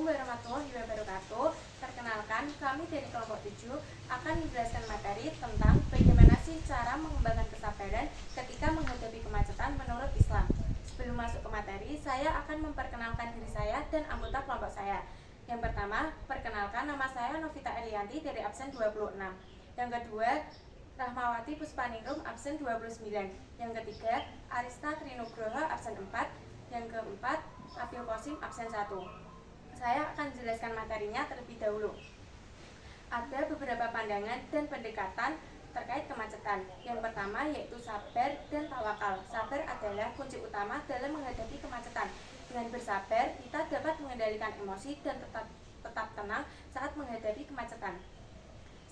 Assalamualaikum warahmatullahi wabarakatuh. Perkenalkan, kami dari kelompok 7 akan menjelaskan materi tentang bagaimana sih cara mengembangkan kesabaran ketika menghadapi kemacetan menurut Islam. Sebelum masuk ke materi, saya akan memperkenalkan diri saya dan anggota kelompok saya. Yang pertama, perkenalkan, nama saya Novita Elianti dari absen 26. Yang kedua, Rahmawati Puspaningrum absen 29. Yang ketiga, Arista Trinugroho absen 4. Yang keempat, Abil Qasim absen 1. Saya akan menjelaskan materinya terlebih dahulu. Ada beberapa pandangan dan pendekatan terkait kemacetan. Yang pertama yaitu sabar dan tawakal. Sabar adalah kunci utama dalam menghadapi kemacetan. Dengan bersabar, kita dapat mengendalikan emosi dan tetap tenang saat menghadapi kemacetan.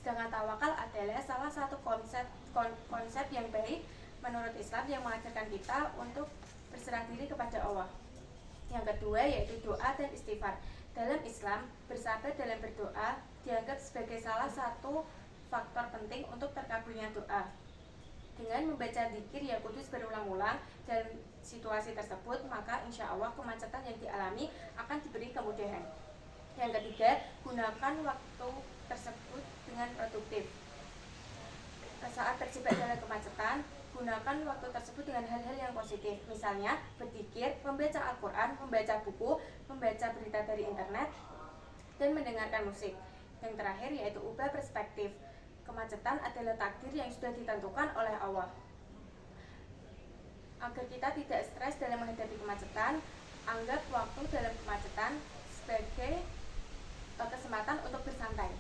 Sedangkan tawakal adalah salah satu konsep yang baik menurut Islam yang mengajarkan kita untuk berserah diri kepada Allah. Yang kedua yaitu doa dan istighfar. Dalam Islam, bersabar dalam berdoa dianggap sebagai salah satu faktor penting untuk terkabulnya doa. Dengan membaca zikir yang kudus berulang-ulang dalam situasi tersebut, maka insya Allah kemacetan yang dialami akan diberi kemudahan. Yang ketiga, gunakan waktu tersebut dengan produktif. Saat terjebak dalam kemacetan, gunakan waktu tersebut dengan hal-hal yang positif. Misalnya, berzikir, membaca Al-Quran, membaca buku, membaca berita dari internet, dan mendengarkan musik. Yang terakhir yaitu ubah perspektif. Kemacetan adalah takdir yang sudah ditentukan oleh Allah. Agar kita tidak stres dalam menghadapi kemacetan, anggap waktu dalam kemacetan sebagai kesempatan untuk bersantai.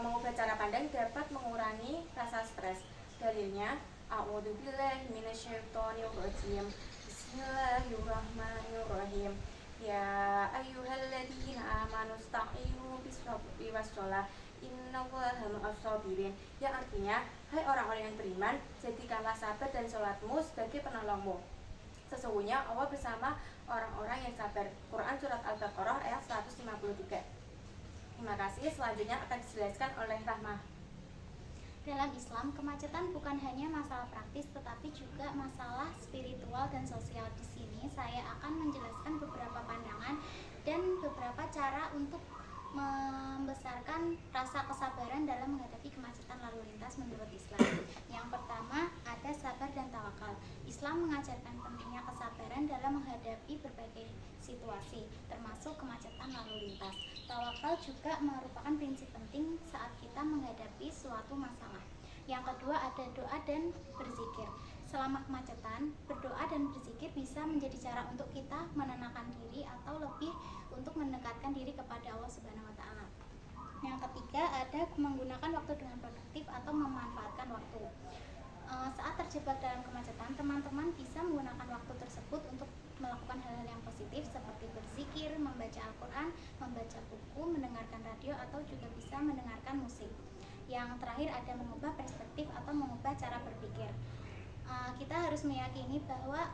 Mengubah cara pandang dapat mengurangi rasa stres. Dalilnya, A'udzubillahi minasyaitonirrajim. Bismillahirrahmanirrahim. Ya ayyuhalladzina amanu sta'inu bis-sabri was-shalah. Innallaha ma'as-sabirin. Yang artinya, hai orang-orang yang beriman, jadikanlah sabar dan sholatmu sebagai penolongmu. Sesungguhnya Allah bersama orang-orang yang sabar. Quran surat Al-Baqarah ayat 153. Terima kasih. Selanjutnya akan dijelaskan oleh Rahmah. Dalam Islam, kemacetan bukan hanya masalah praktis tetapi juga masalah spiritual dan sosial. Di sini saya akan menjelaskan beberapa pandangan dan beberapa cara untuk membesarkan rasa kesabaran dalam menghadapi kemacetan lalu lintas menurut Islam. Yang pertama, ada sabar dan tawakal. Islam mengajarkan pentingnya kesabaran dalam menghadapi berbagai situasi, termasuk kemacetan lalu lintas. Tawakal juga merupakan prinsip penting saat kita menghadapi suatu masalah. Yang kedua, ada doa dan berzikir. Selama kemacetan, berdoa dan berzikir bisa menjadi cara untuk kita menenangkan diri atau lebih untuk mendekatkan diri kepada Allah Subhanahu wa taala. Yang ketiga, ada menggunakan waktu dengan produktif atau memanfaatkan waktu. Saat terjebak dalam kemacetan, teman-teman bisa menggunakan waktu tersebut untuk melakukan hal-hal yang positif seperti berzikir, membaca Al-Quran, membaca buku, mendengarkan radio, atau juga bisa mendengarkan musik. Yang terakhir ada mengubah perspektif atau mengubah cara berpikir. Kita harus meyakini bahwa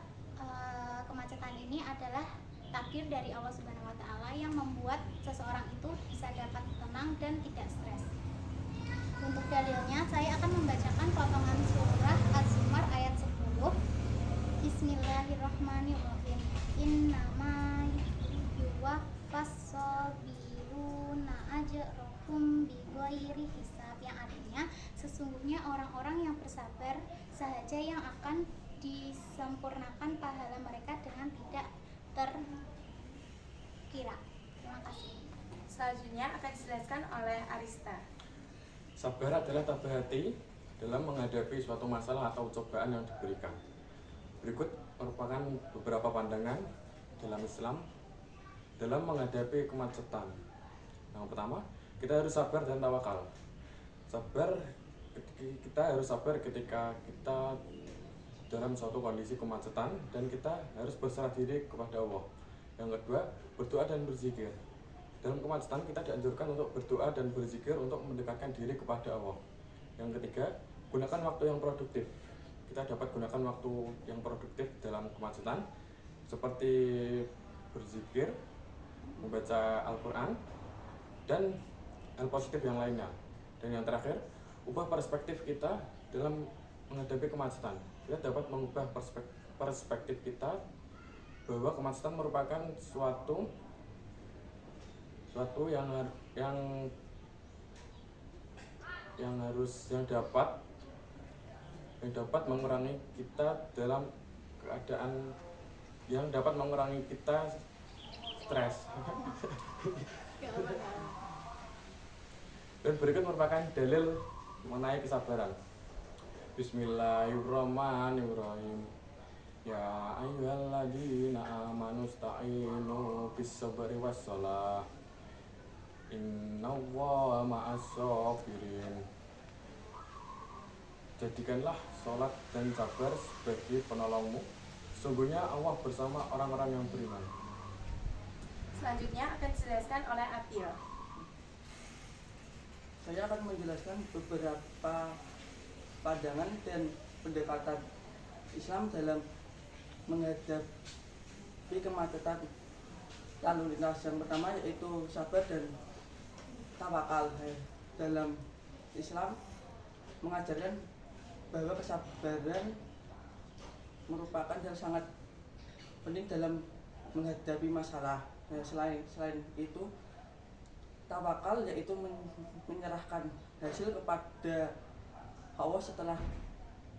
kemacetan ini adalah takdir dari Allah Subhanahu wa taala yang membuat seseorang itu bisa dapat tenang dan tidak stres. Untuk dalilnya, saya akan membacakan potongan surah Az-Zumar ayat 10. Bismillahirrahmanirrahim. Innama yuwaffas sabiruna ajrahum bighairi hisab. Yang artinya, sesungguhnya orang-orang yang bersabar sahaja yang akan disempurnakan pahala mereka dengan tidak terkira. Terima kasih. Selanjutnya akan dijelaskan oleh Arista. Sabar adalah tabah hati dalam menghadapi suatu masalah atau cobaan yang diberikan. Berikut merupakan beberapa pandangan dalam Islam dalam menghadapi kemacetan. Yang pertama, kita harus sabar dan tawakal. Kita harus sabar ketika kita dalam suatu kondisi kemacetan dan kita harus berserah diri kepada Allah. Yang kedua, berdoa dan berzikir. Dalam kemacetan kita dianjurkan untuk berdoa dan berzikir untuk mendekatkan diri kepada Allah. Yang ketiga, gunakan waktu yang produktif. Kita dapat gunakan waktu yang produktif dalam kemacetan seperti berzikir, membaca Al-Quran, dan hal positif yang lainnya. Dan yang terakhir, ubah perspektif kita dalam menghadapi kemacetan. Kita dapat mengubah perspektif kita bahwa kemacetan merupakan suatu suatu yang dapat mengurangi kita dalam keadaan yang dapat mengurangi kita stres. Dan berikut merupakan dalil mengenai kesabaran. Bismillahirrahmanirrahim. Ya ayyuhalladzina amanu sta'inu bis-sabri was-shalah. Innallaha ma'as-sabirin. Jadikanlah sholat dan sabar sebagai penolongmu. Sesungguhnya Allah bersama orang-orang yang beriman. Selanjutnya akan dijelaskan oleh Abil. Saya akan menjelaskan beberapa pandangan dan pendekatan Islam dalam menghadapi kemacetan lalu lintas. Yang pertama yaitu sabar dan tawakal. Dalam Islam mengajarkan bahwa kesabaran merupakan yang sangat penting dalam menghadapi masalah. Selain itu, tawakal yaitu menyerahkan hasil kepada Allah setelah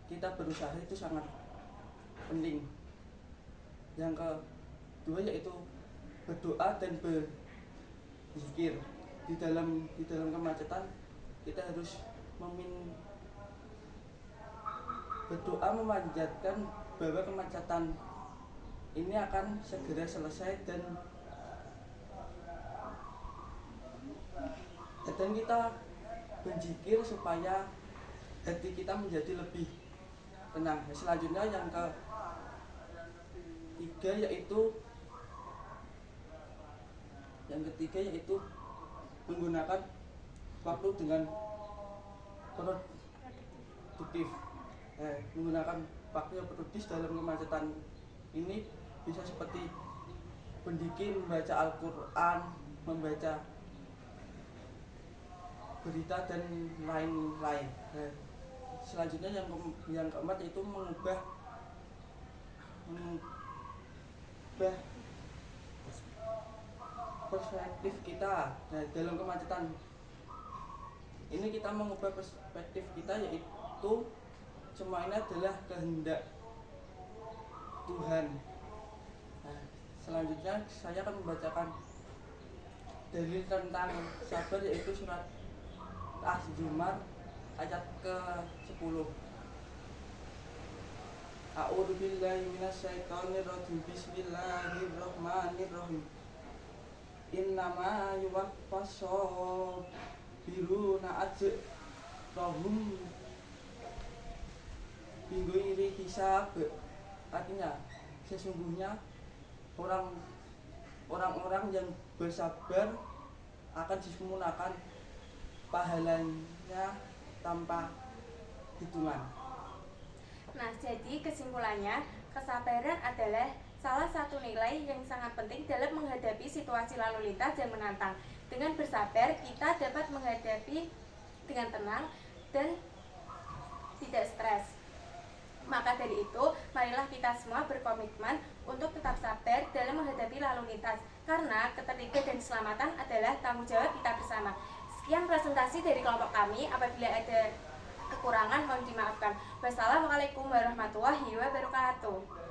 kita berusaha, itu sangat penting. Yang kedua yaitu berdoa dan berzikir. Di dalam kemacetan kita harus berdoa memanjatkan bahwa kemacetan ini akan segera selesai dan kita berzikir supaya hati kita menjadi lebih tenang. Selanjutnya yang ketiga yaitu menggunakan waktu dengan produktif. Menggunakan waktu yang produktif dalam kemacetan ini bisa seperti berzikir, membaca Al-Quran, membaca berita dan lain-lain. Selanjutnya yang keempat yaitu mengubah perspektif kita. Dalam kemacetan ini kita mengubah perspektif kita, yaitu semua ini adalah kehendak Tuhan. Selanjutnya saya akan membacakan dalil tentang sabar, yaitu surat Az-Zumar ayat ke-10. A'udzu billahi minasyaitonir rajim. Bismillahirrahmanirrahim. Innama yuwaffas sabiruna ajrahum bighairi hisab. Artinya, sesungguhnya orang-orang yang bersabar akan disempurnakan pahalanya tanpa hitungan. Nah, jadi kesimpulannya, kesabaran adalah salah satu nilai yang sangat penting dalam menghadapi situasi lalu lintas yang menantang. Dengan bersabar, kita dapat menghadapi dengan tenang dan tidak stres. Maka dari itu, marilah kita semua berkomitmen untuk tetap sabar dalam menghadapi lalu lintas, karena ketertiban dan keselamatan adalah tanggung jawab kita bersama. Sekian presentasi dari kelompok kami. Apabila ada kekurangan mohon dimaafkan. Wassalamualaikum warahmatullahi wabarakatuh.